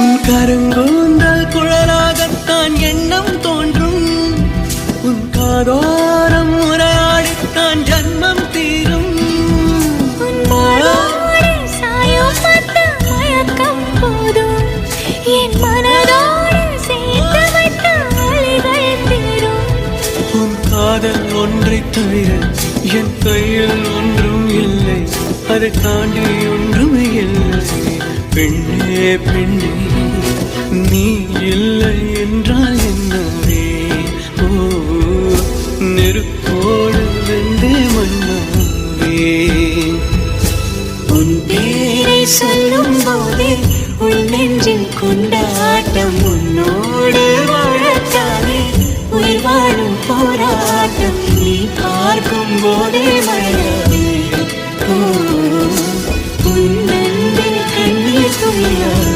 உன் கருங்கூந்தல் குழலாகத்தான் எண்ணம் தோன்றும். உன் காதோரம் உரையாடித்தான் ஜன்மம் தீரும். உன் மாறோடு சாயம் பார்த்த மயக்கம் போதும். என் மனதோடு சேர்த்து வைத்த வழிகள் தீரும். உன் காதல் ஒன்றை தவிர என் கையில் ஒன்றும் இல்லை. அதை தாண்டி ஒன்றும் இல்லை. பெண்ணே பெண்ணே நீ இல்லை என்றால் என்னவே? ஓ நெருப்போடு வெந்தே மண்ணாவே. உன் பேரை சொல்லும் போதே உன் நெஞ்சில் கொண்டாட்டம். உன்னோடு வாழத்தானே உயிர் வாழும் போராட்டம். நீ பார்க்கும் போதே மழை